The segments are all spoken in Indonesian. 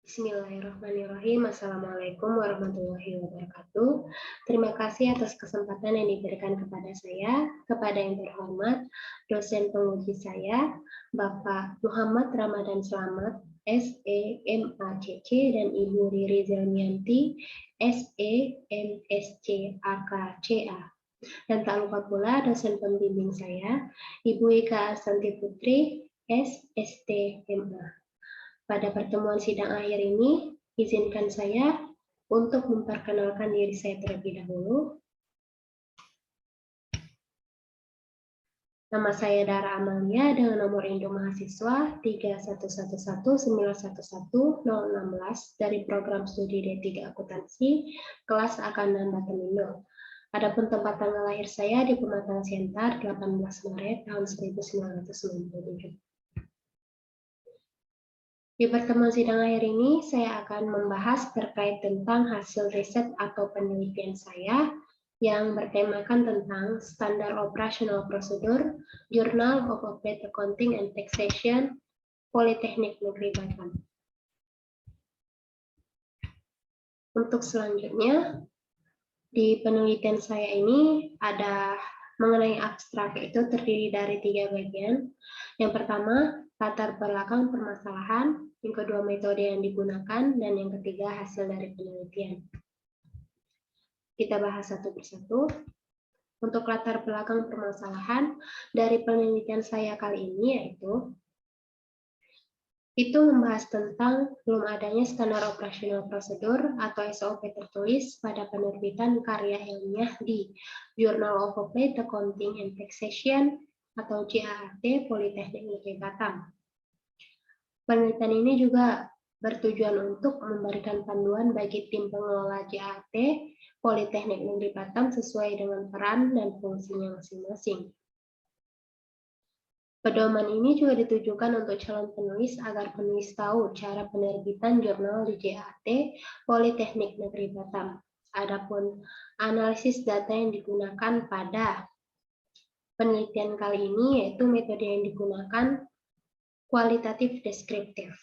Bismillahirrahmanirrahim. Assalamualaikum warahmatullahi wabarakatuh. Terima kasih atas kesempatan yang diberikan kepada saya, kepada yang terhormat dosen penguji saya, Bapak Muhammad Ramadan Slamet, SEMACC, dan Ibu Riri Zelmianti, SEMSC-AKCA. Dan tak lupa pula dosen pembimbing saya, Ibu Ika Asanti Putri, SSTMA. Pada pertemuan sidang akhir ini, izinkan saya untuk memperkenalkan diri saya terlebih dahulu. Nama saya Dara Amalia dengan nomor induk mahasiswa 3111911-016 dari program studi D3 Akuntansi, kelas Akan dan Batemindo. Adapun tempat tanggal lahir saya di Pematang Siantar 18 Maret tahun 1997. Di pertemuan sidang akhir ini, saya akan membahas terkait tentang hasil riset atau penelitian saya yang bertemakan tentang Standar Operational Procedure, Journal of Applied Accounting and Taxation, Politeknik Negeri Batam. Untuk selanjutnya, di penelitian saya ini ada mengenai abstrak, itu terdiri dari 3 bagian. Yang pertama, latar belakang permasalahan, yang kedua metode yang digunakan, dan yang ketiga hasil dari penelitian. Kita bahas satu persatu. Untuk latar belakang permasalahan dari penelitian saya kali ini yaitu membahas tentang belum adanya standar operasional prosedur atau SOP tertulis pada penerbitan karya ilmiah di Journal of Applied Accounting and Taxation atau JAAT Politeknik Negeri Batam. Penelitian ini juga bertujuan untuk memberikan panduan bagi tim pengelola JAAT Politeknik Negeri Batam sesuai dengan peran dan fungsinya masing-masing. Pedoman ini juga ditujukan untuk calon penulis agar penulis tahu cara penerbitan jurnal di JAAT Politeknik Negeri Batam. Adapun analisis data yang digunakan pada penelitian kali ini yaitu metode yang digunakan kualitatif deskriptif.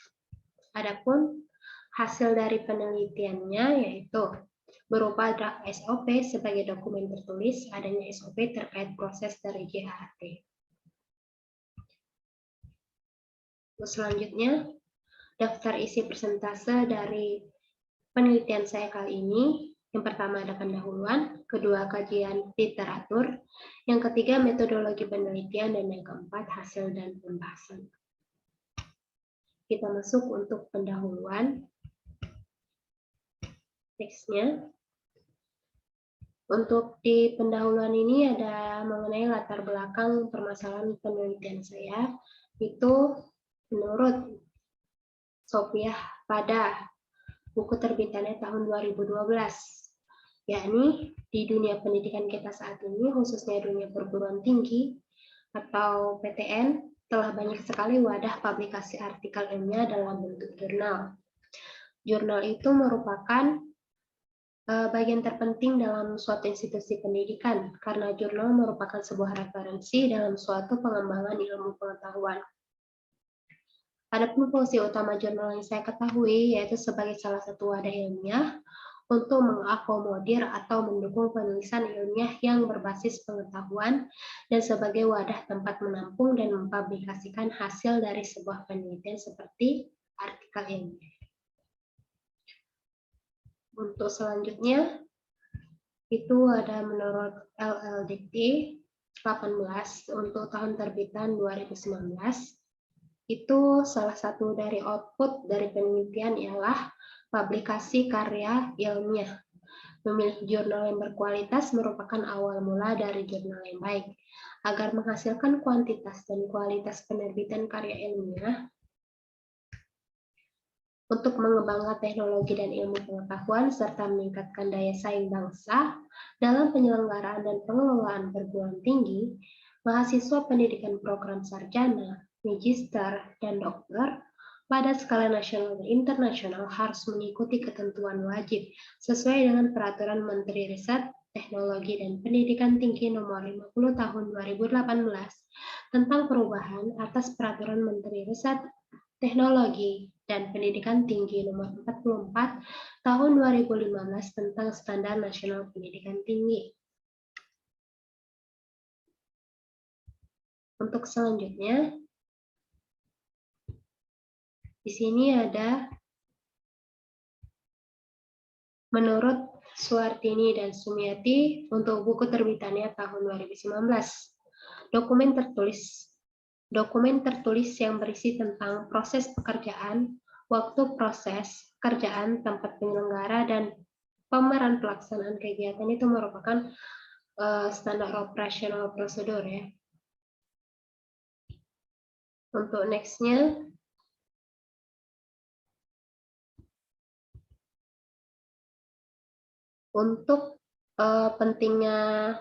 Adapun hasil dari penelitiannya yaitu berupa draft SOP sebagai dokumen tertulis adanya SOP terkait proses dari JAAT. Selanjutnya, daftar isi persentase dari penelitian saya kali ini. Yang pertama ada pendahuluan, kedua kajian literatur, yang ketiga metodologi penelitian, dan yang keempat hasil dan pembahasan. Kita masuk untuk pendahuluan. Teksnya. Untuk di pendahuluan ini ada mengenai latar belakang permasalahan penelitian saya, itu menurut Sofiah pada buku terbitannya tahun 2012, yakni di dunia pendidikan kita saat ini, khususnya dunia perguruan tinggi atau PTN, telah banyak sekali wadah publikasi artikel ilmiah dalam bentuk jurnal. Jurnal itu merupakan bagian terpenting dalam suatu institusi pendidikan, karena jurnal merupakan sebuah referensi dalam suatu pengembangan ilmu pengetahuan. Adapun fungsi utama jurnal yang saya ketahui yaitu sebagai salah satu wadah ilmiah untuk mengakomodir atau mendukung penulisan ilmiah yang berbasis pengetahuan dan sebagai wadah tempat menampung dan mempublikasikan hasil dari sebuah penelitian seperti artikel ilmiah. Untuk selanjutnya itu ada menurut LLDT 18 untuk tahun terbitan 2019. Itu salah satu dari output dari penelitian ialah publikasi karya ilmiah. Memilih jurnal yang berkualitas merupakan awal mula dari jurnal yang baik. Agar menghasilkan kuantitas dan kualitas penerbitan karya ilmiah, untuk mengembangkan teknologi dan ilmu pengetahuan serta meningkatkan daya saing bangsa dalam penyelenggaraan dan pengelolaan perguruan tinggi, mahasiswa pendidikan program sarjana, magister, dan dokter pada skala nasional dan internasional harus mengikuti ketentuan wajib sesuai dengan Peraturan Menteri Riset, Teknologi, dan Pendidikan Tinggi Nomor 50 Tahun 2018 tentang perubahan atas Peraturan Menteri Riset, Teknologi, dan Pendidikan Tinggi nomor 44 tahun 2015 tentang Standar Nasional Pendidikan Tinggi. Untuk selanjutnya, di sini ada menurut Suartini dan Sumiati untuk buku terbitannya tahun 2019. Dokumen tertulis yang berisi tentang proses pekerjaan, waktu proses pekerjaan, tempat penyelenggara, dan pemeran pelaksanaan kegiatan itu merupakan standar operasional prosedur ya. Untuk next-nya, untuk pentingnya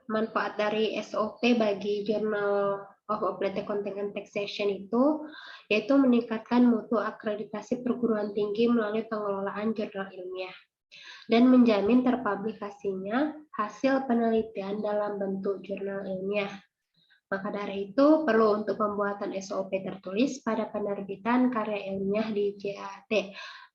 manfaat dari SOP bagi Journal of Applied Accounting and Taxation itu, yaitu meningkatkan mutu akreditasi perguruan tinggi melalui pengelolaan jurnal ilmiah, dan menjamin terpublikasinya hasil penelitian dalam bentuk jurnal ilmiah. Maka dari itu, perlu untuk pembuatan SOP tertulis pada penerbitan karya ilmiah di JAT,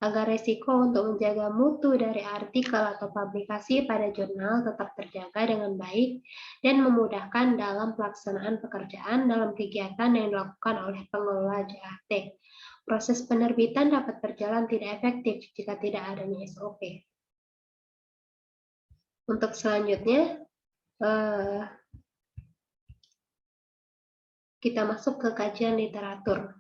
agar risiko untuk menjaga mutu dari artikel atau publikasi pada jurnal tetap terjaga dengan baik dan memudahkan dalam pelaksanaan pekerjaan dalam kegiatan yang dilakukan oleh pengelola JAT. Proses penerbitan dapat berjalan tidak efektif jika tidak adanya SOP. Untuk selanjutnya, kita masuk ke kajian literatur.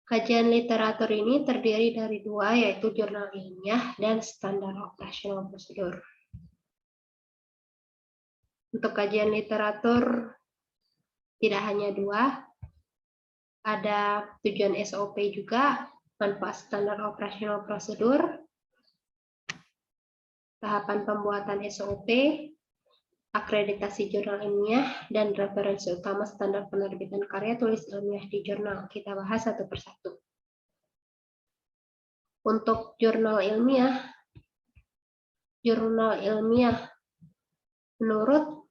Kajian literatur ini terdiri dari dua, yaitu jurnal ilmiah dan standar operasional prosedur. Untuk kajian literatur tidak hanya dua, ada tujuan SOP juga, manfaat standar operasional prosedur, tahapan pembuatan SOP, akreditasi jurnal ilmiah, dan referensi utama standar penerbitan karya tulis ilmiah di jurnal. Kita bahas satu persatu. Untuk jurnal ilmiah menurut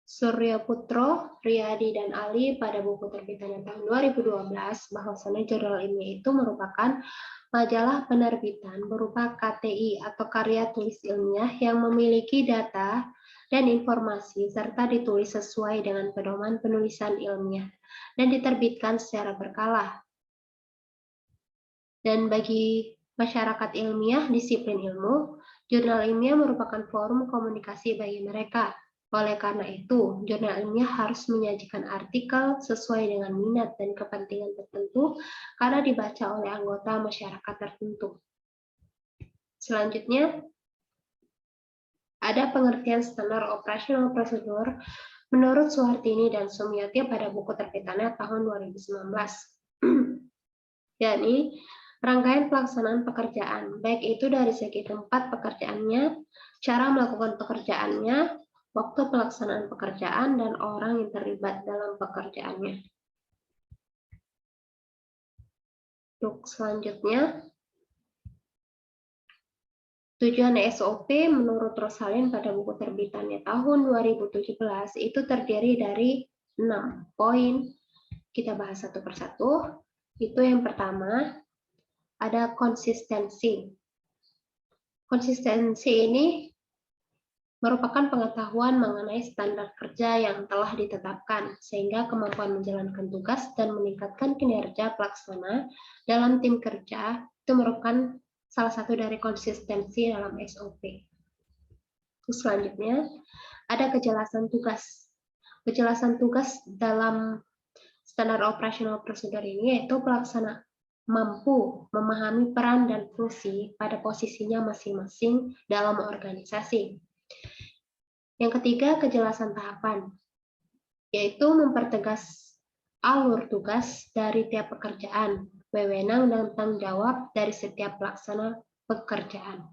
Surya Putro, Riyadi, dan Ali pada buku terbitannya tahun 2012, bahwasanya jurnal ilmiah itu merupakan majalah penerbitan berupa KTI atau karya tulis ilmiah yang memiliki data dan informasi serta ditulis sesuai dengan pedoman penulisan ilmiah dan diterbitkan secara berkala. Dan bagi masyarakat ilmiah disiplin ilmu, jurnal ilmiah merupakan forum komunikasi bagi mereka. Oleh karena itu, jurnal ilmiah harus menyajikan artikel sesuai dengan minat dan kepentingan tertentu karena dibaca oleh anggota masyarakat tertentu. Selanjutnya, ada pengertian standar operasional prosedur menurut Suhartini dan Sumiati pada buku terbitannya tahun 2019. yakni rangkaian pelaksanaan pekerjaan, baik itu dari segi tempat pekerjaannya, cara melakukan pekerjaannya, waktu pelaksanaan pekerjaan, dan orang yang terlibat dalam pekerjaannya. Untuk selanjutnya, tujuan SOP menurut Rosalin pada buku terbitannya tahun 2017 itu terdiri dari 6 poin. Kita bahas satu persatu. Itu yang pertama, ada konsistensi. Konsistensi ini merupakan pengetahuan mengenai standar kerja yang telah ditetapkan, sehingga kemampuan menjalankan tugas dan meningkatkan kinerja pelaksana dalam tim kerja itu merupakan salah satu dari konsistensi dalam SOP. Selanjutnya, ada kejelasan tugas. Kejelasan tugas dalam standar operasional prosedur ini yaitu pelaksana mampu memahami peran dan fungsi pada posisinya masing-masing dalam organisasi. Yang ketiga, kejelasan tahapan, yaitu mempertegas alur tugas dari tiap pekerjaan, wewenang dan tanggung jawab dari setiap pelaksana pekerjaan.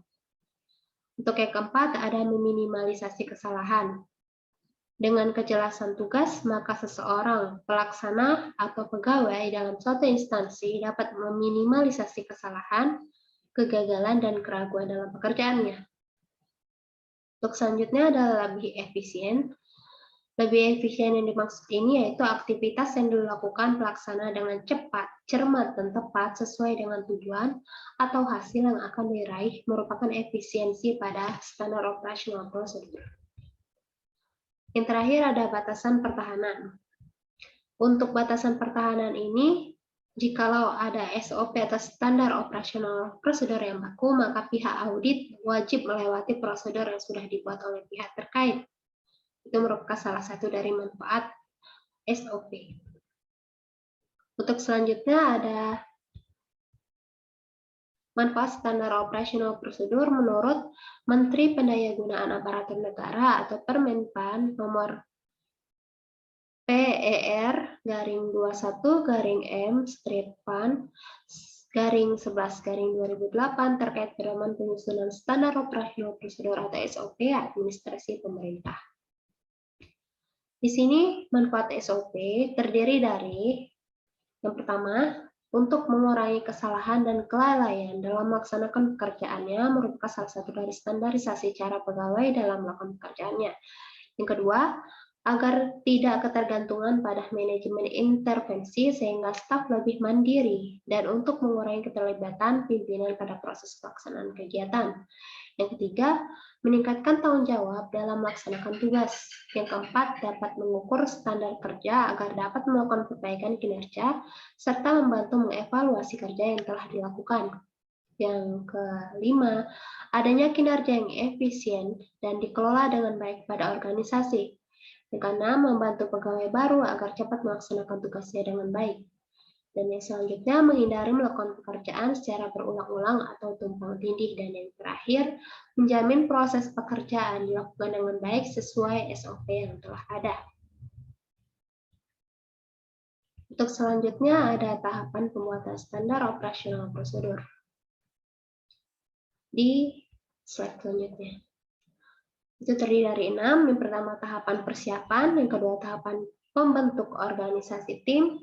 Untuk yang keempat, ada meminimalisasi kesalahan. Dengan kejelasan tugas, maka seseorang, pelaksana, atau pegawai dalam suatu instansi dapat meminimalisasi kesalahan, kegagalan, dan keraguan dalam pekerjaannya. Untuk selanjutnya adalah lebih efisien. Lebih efisien yang dimaksud ini yaitu aktivitas yang dilakukan pelaksana dengan cepat, cermat, dan tepat sesuai dengan tujuan atau hasil yang akan diraih merupakan efisiensi pada standar operasional prosedur. Yang terakhir ada batasan pertahanan. Untuk batasan pertahanan ini, jikalau ada SOP atau standar operasional prosedur yang baku, maka pihak audit wajib melewati prosedur yang sudah dibuat oleh pihak terkait. Itu merupakan salah satu dari manfaat SOP. Untuk selanjutnya ada manfaat standar operasional prosedur menurut Menteri Pendayagunaan Aparatur Negara atau Permenpan nomor PER-21-M/Pan/11/2008 terkait pedoman penyusunan standar operasional prosedur atau SOP administrasi pemerintah. Di sini manfaat SOP terdiri dari yang pertama, untuk mengurangi kesalahan dan kelalaian dalam melaksanakan pekerjaannya merupakan salah satu dari standarisasi cara pegawai dalam melakukan pekerjaannya. Yang kedua, agar tidak ketergantungan pada manajemen intervensi sehingga staf lebih mandiri dan untuk mengurangi keterlibatan pimpinan pada proses pelaksanaan kegiatan. Yang ketiga, meningkatkan tanggung jawab dalam melaksanakan tugas. Yang keempat, dapat mengukur standar kerja agar dapat melakukan perbaikan kinerja serta membantu mengevaluasi kerja yang telah dilakukan. Yang kelima, adanya kinerja yang efisien dan dikelola dengan baik pada organisasi. Yang keenam, membantu pegawai baru agar cepat melaksanakan tugasnya dengan baik. Dan yang selanjutnya, menghindari melakukan pekerjaan secara berulang-ulang atau tumpang tindih. Dan yang terakhir, menjamin proses pekerjaan dilakukan dengan baik sesuai SOP yang telah ada. Untuk selanjutnya ada tahapan pembuatan standar operasional prosedur. Di slide selanjutnya. Itu terdiri dari 6. Yang pertama tahapan persiapan, yang kedua tahapan pembentuk organisasi tim,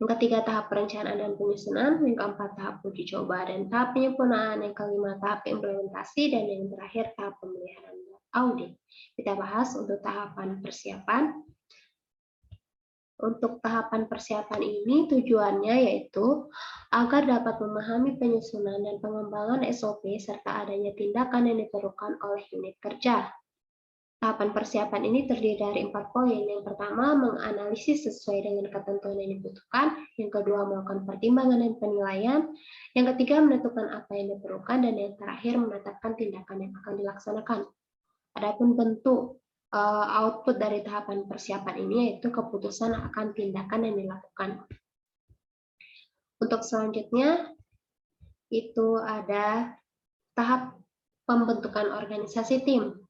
yang ketiga tahap perencanaan dan penyusunan, yang keempat tahap uji coba dan tahap penyempurnaan, yang kelima tahap implementasi, dan yang terakhir tahap pemeliharaan audit. Kita bahas untuk tahapan persiapan. Untuk tahapan persiapan ini tujuannya yaitu agar dapat memahami penyusunan dan pengembangan SOP serta adanya tindakan yang diperlukan oleh unit kerja. Tahapan persiapan ini terdiri dari 4 poin. Yang pertama, menganalisis sesuai dengan ketentuan yang dibutuhkan. Yang kedua, melakukan pertimbangan dan penilaian. Yang ketiga, menentukan apa yang diperlukan. Dan yang terakhir, menetapkan tindakan yang akan dilaksanakan. Adapun bentuk output dari tahapan persiapan ini yaitu keputusan akan tindakan yang dilakukan. Untuk selanjutnya, itu ada tahap pembentukan organisasi tim.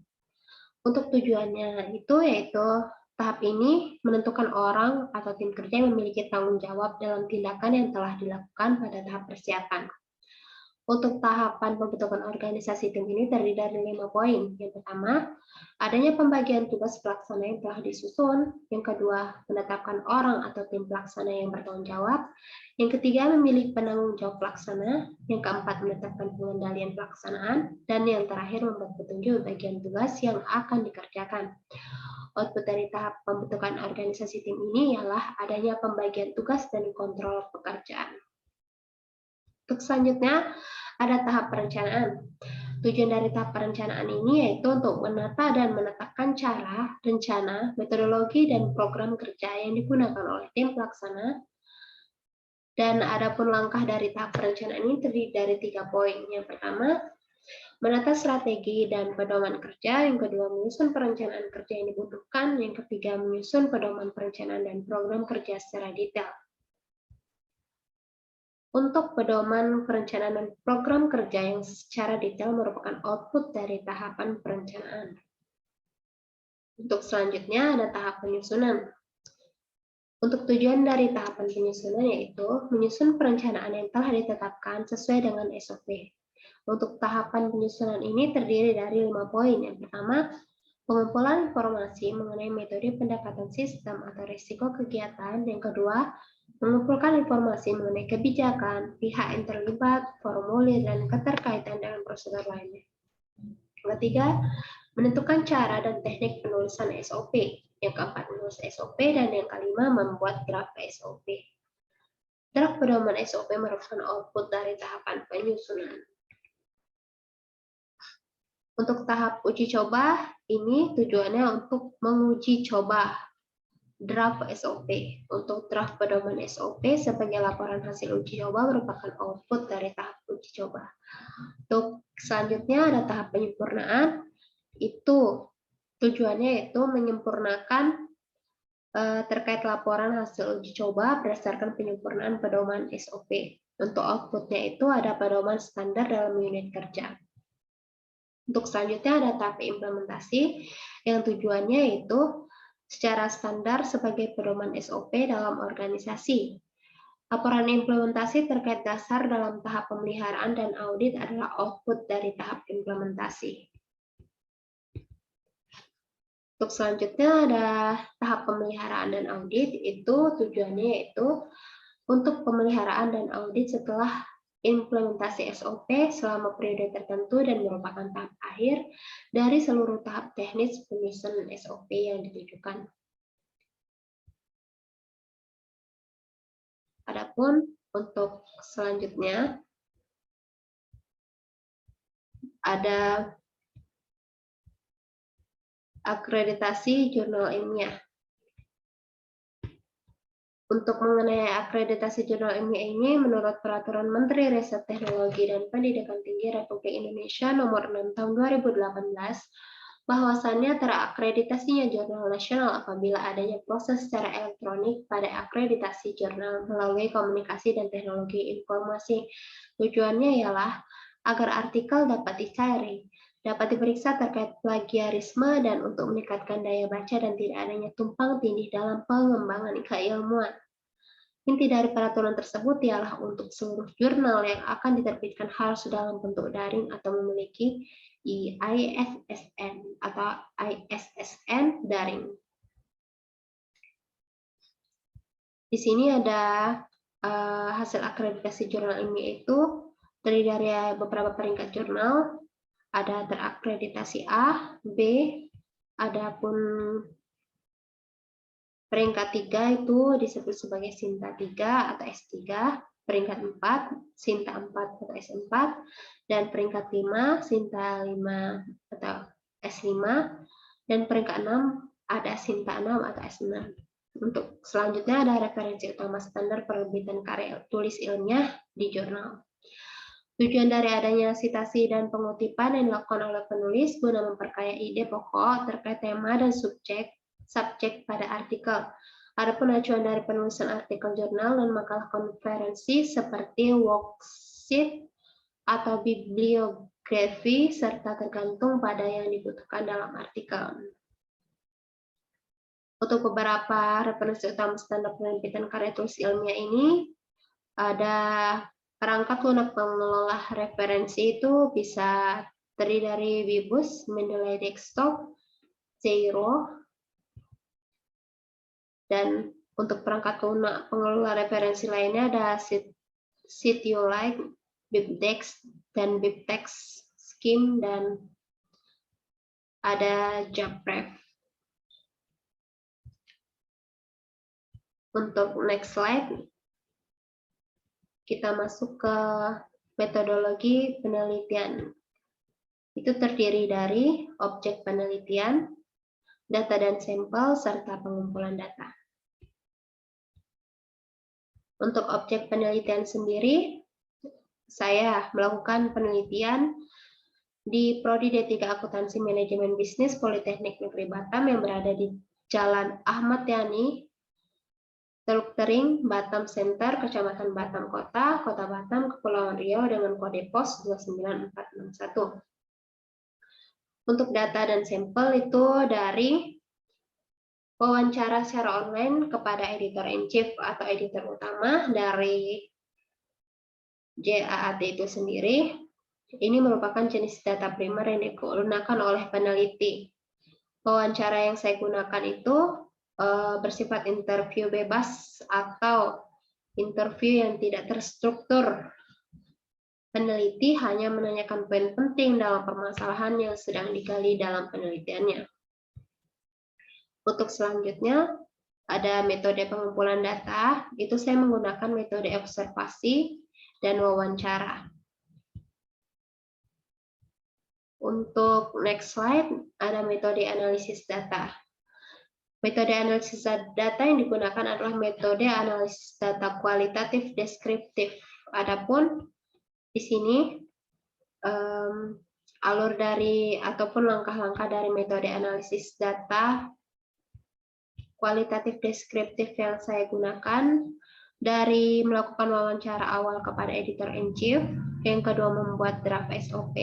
Untuk tujuannya itu yaitu tahap ini menentukan orang atau tim kerja yang memiliki tanggung jawab dalam tindakan yang telah dilakukan pada tahap persiapan. Untuk tahapan pembentukan organisasi tim ini terdiri dari 5 poin. Yang pertama, adanya pembagian tugas pelaksana yang telah disusun. Yang kedua, menetapkan orang atau tim pelaksana yang bertanggung jawab. Yang ketiga, memilih penanggung jawab pelaksana. Yang keempat, menetapkan pengendalian pelaksanaan. Dan yang terakhir, membuat petunjuk bagian tugas yang akan dikerjakan. Output dari tahap pembentukan organisasi tim ini ialah adanya pembagian tugas dan kontrol pekerjaan. Untuk selanjutnya, ada tahap perencanaan. Tujuan dari tahap perencanaan ini yaitu untuk menata dan menetapkan cara, rencana, metodologi, dan program kerja yang digunakan oleh tim pelaksana. Dan adapun langkah dari tahap perencanaan ini terdiri dari 3 poin. Yang pertama, menata strategi dan pedoman kerja. Yang kedua, menyusun perencanaan kerja yang dibutuhkan. Yang ketiga, menyusun pedoman perencanaan dan program kerja secara detail. Untuk pedoman perencanaan dan program kerja yang secara detail merupakan output dari tahapan perencanaan. Untuk selanjutnya ada tahap penyusunan. Untuk tujuan dari tahapan penyusunan yaitu menyusun perencanaan yang telah ditetapkan sesuai dengan SOP. Untuk tahapan penyusunan ini terdiri dari 5 poin. Yang pertama, pengumpulan informasi mengenai metode pendekatan sistem atau risiko kegiatan. Yang kedua, mengumpulkan informasi mengenai kebijakan, pihak yang terlibat, formulir, dan keterkaitan dengan prosedur lainnya. Yang ketiga, menentukan cara dan teknik penulisan SOP. Yang keempat, menulis SOP. Dan yang kelima, membuat draft SOP. Draft pedoman SOP merupakan output dari tahapan penyusunan. Untuk tahap uji coba, ini tujuannya untuk menguji coba draft SOP. Untuk draft pedoman SOP sebagai laporan hasil uji coba merupakan output dari tahap uji coba. Untuk selanjutnya ada tahap penyempurnaan. Itu tujuannya yaitu menyempurnakan terkait laporan hasil uji coba berdasarkan penyempurnaan pedoman SOP. Untuk outputnya itu ada pedoman standar dalam unit kerja. Untuk selanjutnya ada tahap implementasi yang tujuannya yaitu secara standar sebagai pedoman SOP dalam organisasi. Laporan implementasi terkait dasar dalam tahap pemeliharaan dan audit adalah output dari tahap implementasi. Untuk selanjutnya ada tahap pemeliharaan dan audit, itu tujuannya yaitu untuk pemeliharaan dan audit setelah implementasi SOP selama periode tertentu dan merupakan tahap akhir dari seluruh tahap teknis penyusunan SOP yang ditujukan. Adapun untuk selanjutnya ada akreditasi jurnal ilmiah. Untuk mengenai akreditasi jurnal ilmiah ini, menurut Peraturan Menteri Riset Teknologi dan Pendidikan Tinggi Republik Indonesia Nomor 6 Tahun 2018, bahwasannya terakreditasinya jurnal nasional apabila adanya proses secara elektronik pada akreditasi jurnal melalui komunikasi dan teknologi informasi. Tujuannya ialah agar artikel dapat disaring, dapat diperiksa terkait plagiarisme dan untuk meningkatkan daya baca dan tidak adanya tumpang tindih dalam pengembangan keilmuan. Inti dari peraturan tersebut ialah untuk seluruh jurnal yang akan diterbitkan harus dalam bentuk daring atau memiliki ISSN atau ISSN daring. Di sini ada hasil akreditasi jurnal ilmiah itu terdiri dari beberapa peringkat jurnal. Ada terakreditasi A, B, adapun peringkat 3 itu disebut sebagai Sinta 3 atau S3, peringkat 4 Sinta 4 atau S4, dan peringkat 5 Sinta 5 atau S5, dan peringkat 6 ada Sinta 6 atau S6. Untuk selanjutnya ada referensi utama standar penerbitan karya tulis ilmiah di jurnal. Tujuan dari adanya sitasi dan pengutipan yang dilakukan oleh penulis guna memperkaya ide pokok terkait tema dan subjek pada artikel. Adapun acuan dari penulisan artikel jurnal dan makalah konferensi seperti worksheet atau bibliografi serta tergantung pada yang dibutuhkan dalam artikel. Untuk beberapa referensi utama standar penerbitan karya tulis ilmiah ini ada perangkat lunak pengelola referensi itu bisa terdiri dari Webus, Mendeley Desktop, Xero, dan untuk perangkat lunak pengelola referensi lainnya ada Siteolite, BibTeX, dan BibTeX Scheme, dan ada JabRef. Untuk next slide, kita masuk ke metodologi penelitian. Itu terdiri dari objek penelitian, data dan sampel, serta pengumpulan data. Untuk objek penelitian sendiri, saya melakukan penelitian di Prodi D3 Akuntansi Manajemen Bisnis Politeknik Negeri Batam yang berada di Jalan Ahmad Yani, Teluk Tering, Batam Center, Kecamatan Batam Kota, Kota Batam, Kepulauan Riau dengan kode pos 29461. Untuk data dan sampel itu dari wawancara secara online kepada editor-in-chief atau editor utama dari JAAT itu sendiri. Ini merupakan jenis data primer yang digunakan oleh peneliti. Wawancara yang saya gunakan itu bersifat interview bebas atau interview yang tidak terstruktur. Peneliti hanya menanyakan poin penting dalam permasalahan yang sedang digali dalam penelitiannya. Untuk selanjutnya, ada metode pengumpulan data, itu saya menggunakan metode observasi dan wawancara. Untuk next slide, ada metode analisis data. Metode analisis data yang digunakan adalah metode analisis data kualitatif deskriptif. Adapun di sini alur dari ataupun langkah-langkah dari metode analisis data kualitatif deskriptif yang saya gunakan dari melakukan wawancara awal kepada editor in chief, yang kedua membuat draft SOP,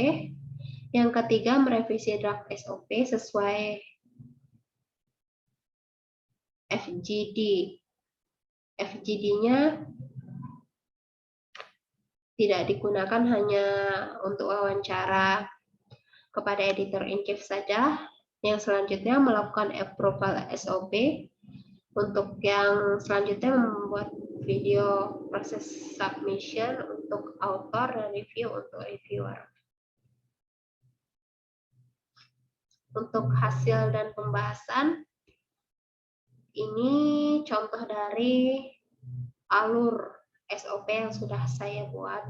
yang ketiga merevisi draft SOP sesuai FGD. FGD-nya tidak digunakan hanya untuk wawancara kepada editor in chief saja. Yang selanjutnya melakukan approval SOP. Untuk yang selanjutnya membuat video proses submission untuk author dan review untuk reviewer. Untuk hasil dan pembahasan, ini contoh dari alur SOP yang sudah saya buat.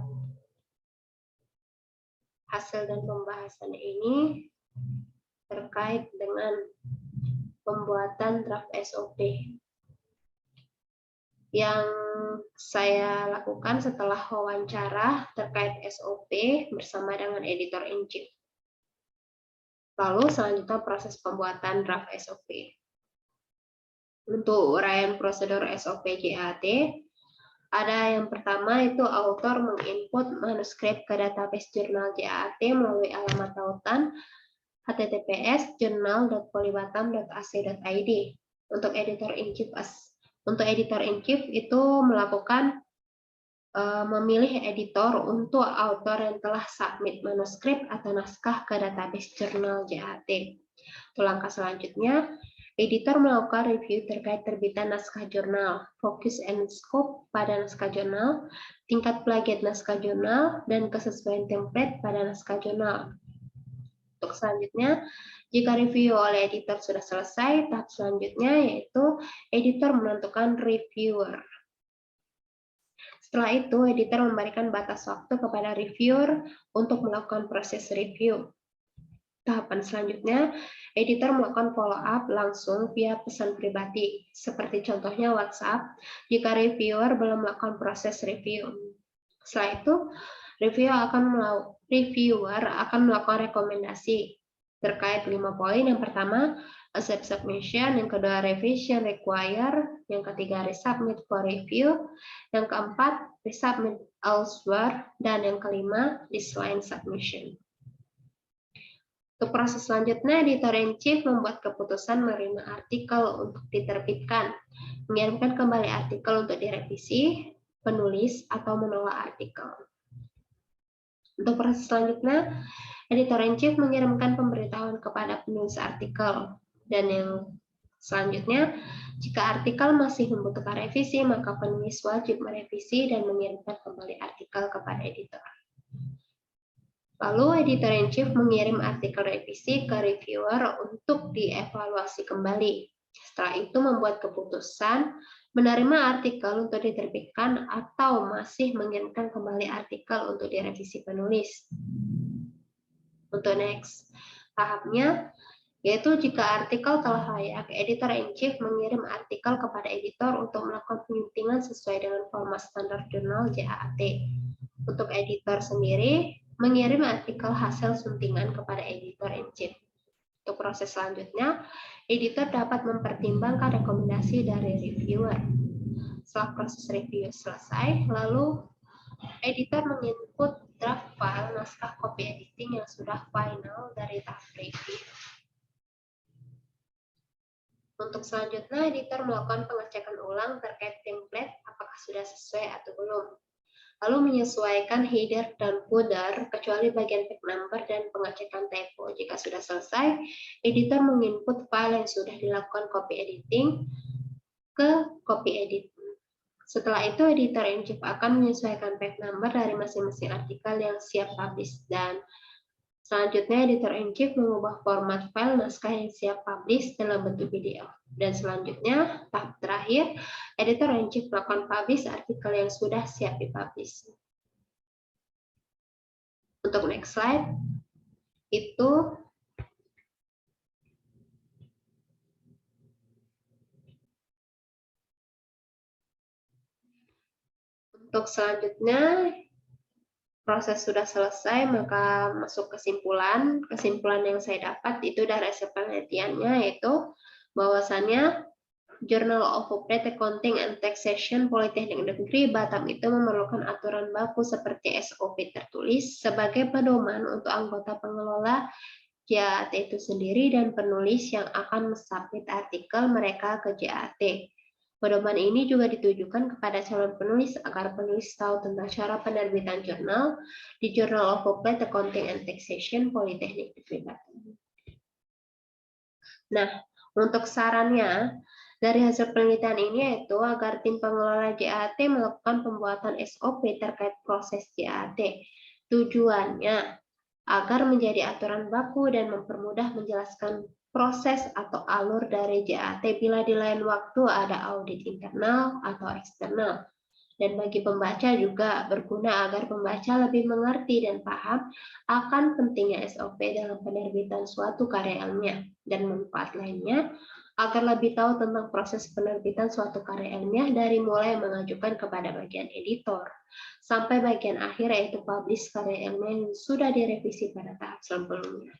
Hasil dan pembahasan ini terkait dengan pembuatan draft SOP yang saya lakukan setelah wawancara terkait SOP bersama dengan editor in chief. Lalu selanjutnya proses pembuatan draft SOP. Untuk uraian prosedur SOP JAT, ada yang pertama itu author menginput manuskrip ke database jurnal JAT melalui alamat tautan https://journal.polybatam.ac.id. Untuk editor in chief itu melakukan memilih editor untuk author yang telah submit manuskrip atau naskah ke database jurnal JAT. Untuk langkah selanjutnya, editor melakukan review terkait terbitan naskah jurnal, fokus and scope pada naskah jurnal, tingkat plagiat naskah jurnal, dan kesesuaian template pada naskah jurnal. Untuk selanjutnya, jika review oleh editor sudah selesai, tahap selanjutnya yaitu editor menentukan reviewer. Setelah itu, editor memberikan batas waktu kepada reviewer untuk melakukan proses review. Tahapan selanjutnya, editor melakukan follow-up langsung via pesan pribadi, seperti contohnya WhatsApp, jika reviewer belum melakukan proses review. Setelah itu, reviewer akan melakukan rekomendasi terkait 5 poin. Yang pertama, accept submission, yang kedua, revision require, yang ketiga, resubmit for review, yang keempat, resubmit elsewhere, dan yang kelima, decline submission. Untuk proses selanjutnya, editor in chief membuat keputusan menerima artikel untuk diterbitkan, mengirimkan kembali artikel untuk direvisi, penulis, atau menolak artikel. Untuk proses selanjutnya, editor in chief mengirimkan pemberitahuan kepada penulis artikel. Dan yang selanjutnya, jika artikel masih membutuhkan revisi, maka penulis wajib merevisi dan mengirimkan kembali artikel kepada editor. Lalu editor in chief mengirim artikel revisi ke reviewer untuk dievaluasi kembali. Setelah itu membuat keputusan menerima artikel untuk diterbitkan atau masih mengirimkan kembali artikel untuk direvisi penulis. Untuk next tahapnya, yaitu jika artikel telah layak, editor in chief mengirim artikel kepada editor untuk melakukan penyuntingan sesuai dengan format standar jurnal JAT. Untuk editor sendiri, mengirim artikel hasil suntingan kepada editor in chief. Untuk proses selanjutnya, editor dapat mempertimbangkan rekomendasi dari reviewer. Setelah proses review selesai, lalu editor menginput draft file naskah copy editing yang sudah final dari tahap review. Untuk selanjutnya, editor melakukan pengecekan ulang terkait template apakah sudah sesuai atau belum. Lalu menyesuaikan header dan footer kecuali bagian tag number dan pengecekan typo. Jika sudah selesai, editor menginput file yang sudah dilakukan copy editing ke copy edit. Setelah itu, editor in chief akan menyesuaikan tag number dari masing-masing artikel yang siap publish, dan Selanjutnya, editor in chief mengubah format file naskah yang siap publish dalam bentuk PDF. Dan selanjutnya, tahap terakhir, editor in chief melakukan publish artikel yang sudah siap dipublish. Untuk next slide, itu untuk selanjutnya, proses sudah selesai, maka masuk kesimpulan. Kesimpulan yang saya dapat itu dari hasil penelitiannya, yaitu bahwasannya Journal of Public Accounting and Taxation Politeknik Negeri Batam itu memerlukan aturan baku seperti SOP tertulis sebagai pedoman untuk anggota pengelola JAT itu sendiri dan penulis yang akan mensubmit artikel mereka ke JAT. Pedoman ini juga ditujukan kepada calon penulis agar penulis tahu tentang cara penerbitan jurnal di Journal of Public Accounting and Taxation Politeknik Negeri Batam. Nah, untuk sarannya, dari hasil penelitian ini yaitu agar tim pengelola JAT melakukan pembuatan SOP terkait proses JAT. Tujuannya agar menjadi aturan baku dan mempermudah menjelaskan proses atau alur dari JAT bila di lain waktu ada audit internal atau eksternal. Dan bagi pembaca juga berguna agar pembaca lebih mengerti dan paham akan pentingnya SOP dalam penerbitan suatu karya ilmiah. Dan manfaat lainnya, agar lebih tahu tentang proses penerbitan suatu karya ilmiah dari mulai mengajukan kepada bagian editor, sampai bagian akhir yaitu publish karya ilmiah yang sudah direvisi pada tahap sebelumnya.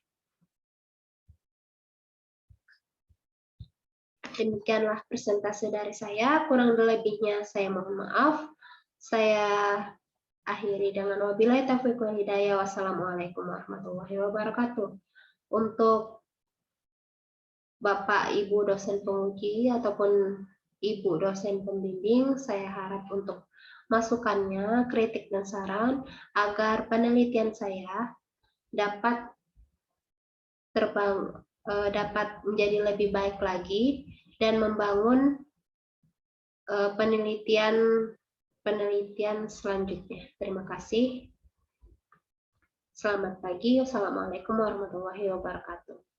Demikianlah presentasi dari saya, kurang lebihnya saya mohon maaf. Saya akhiri dengan wabillahi taufiq wal hidayah. Wassalamualaikum warahmatullahi wabarakatuh. Untuk Bapak Ibu dosen penguji ataupun Ibu dosen pembimbing, saya harap untuk masukannya, kritik dan saran agar penelitian saya dapat dapat menjadi lebih baik lagi dan membangun penelitian selanjutnya. Terima kasih. Selamat pagi. Wassalamualaikum warahmatullahi wabarakatuh.